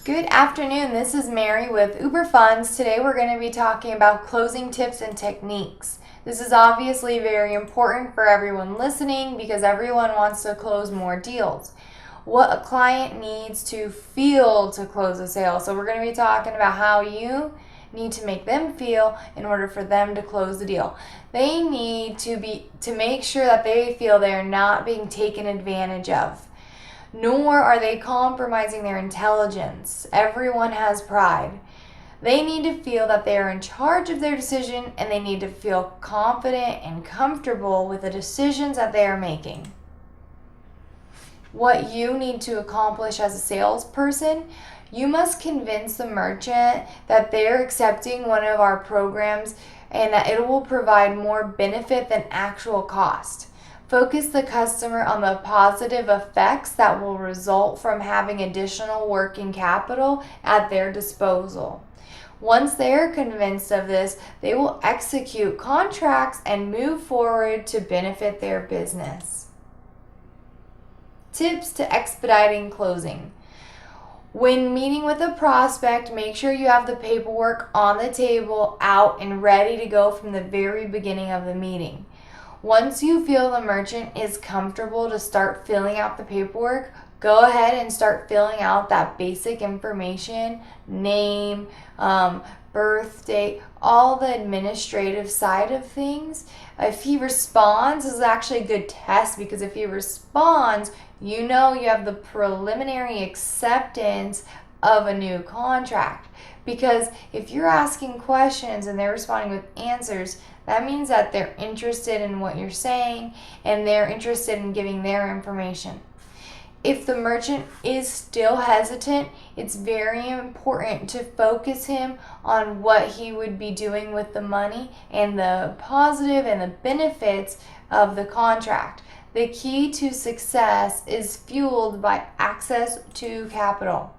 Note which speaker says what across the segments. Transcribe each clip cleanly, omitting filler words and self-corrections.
Speaker 1: Good afternoon, this is Mary with Uber Funds. Today we're going to be talking about closing tips and techniques. This is obviously very important for everyone listening because everyone wants to close more deals. What a client needs to feel to close a sale. So we're going to be talking about how you need to make them feel in order for them to close the deal. They need to make sure that they feel they're not being taken advantage of. Nor are they compromising their intelligence. Everyone has pride. They need to feel that they are in charge of their decision, and they need to feel confident and comfortable with the decisions that they are making. What you need to accomplish as a salesperson, you must convince the merchant that they're accepting one of our programs and that it will provide more benefit than actual cost. Focus the customer on the positive effects that will result from having additional working capital at their disposal. Once they are convinced of this, they will execute contracts and move forward to benefit their business. Tips to expediting closing. When meeting with a prospect, make sure you have the paperwork on the table, out, and ready to go from the very beginning of the meeting. Once you feel the merchant is comfortable to start filling out the paperwork, go ahead and start filling out that basic information, name, birth date, all the administrative side of things. If he responds, this is actually a good test because if he responds, you know you have the preliminary acceptance of a new contract. Because if you're asking questions and they're responding with answers, that means that they're interested in what you're saying and they're interested in giving their information. If the merchant is still hesitant, it's very important to focus him on what he would be doing with the money and the positive and the benefits of the contract. The key to success is fueled by access to capital.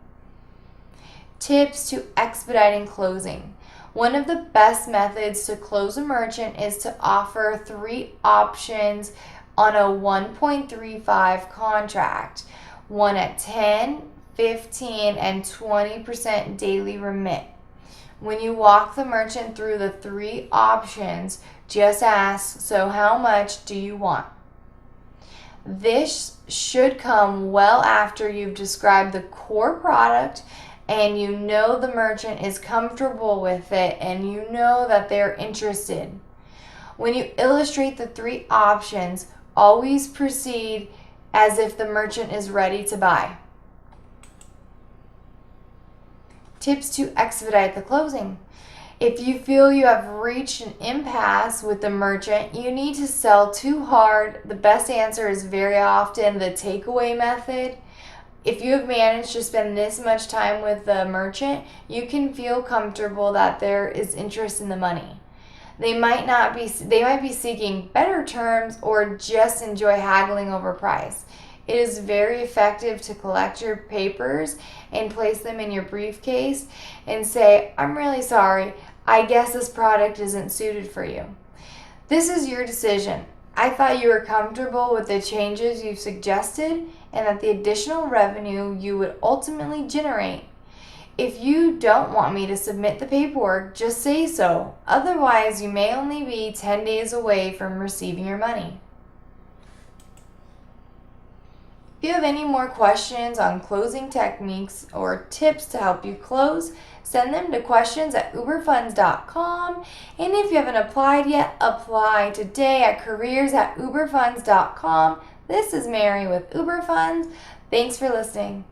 Speaker 1: Tips to expediting closing. One of the best methods to close a merchant is to offer 3 options on a 1.35 contract. One at 10, 15, and 20% daily remit. When you walk the merchant through the 3 options, just ask, so how much do you want? This should come well after you've described the core product and you know the merchant is comfortable with it and you know that they're interested. When you illustrate the 3 options, always proceed as if the merchant is ready to buy. Tips to expedite the closing. If you feel you have reached an impasse with the merchant, you need to sell too hard. The best answer is very often the takeaway method. If you have managed to spend this much time with the merchant, you can feel comfortable that there is interest in the money. They might be seeking better terms or just enjoy haggling over price. It is very effective to collect your papers and place them in your briefcase and say, I'm really sorry, I guess this product isn't suited for you. This is your decision. I thought you were comfortable with the changes you've suggested and that the additional revenue you would ultimately generate. If you don't want me to submit the paperwork, just say so. Otherwise, you may only be 10 days away from receiving your money. If you have any more questions on closing techniques or tips to help you close, send them to questions@uberfunds.com. And if you haven't applied yet, apply today at careers@uberfunds.com. This is Mary with Uber Funds. Thanks for listening.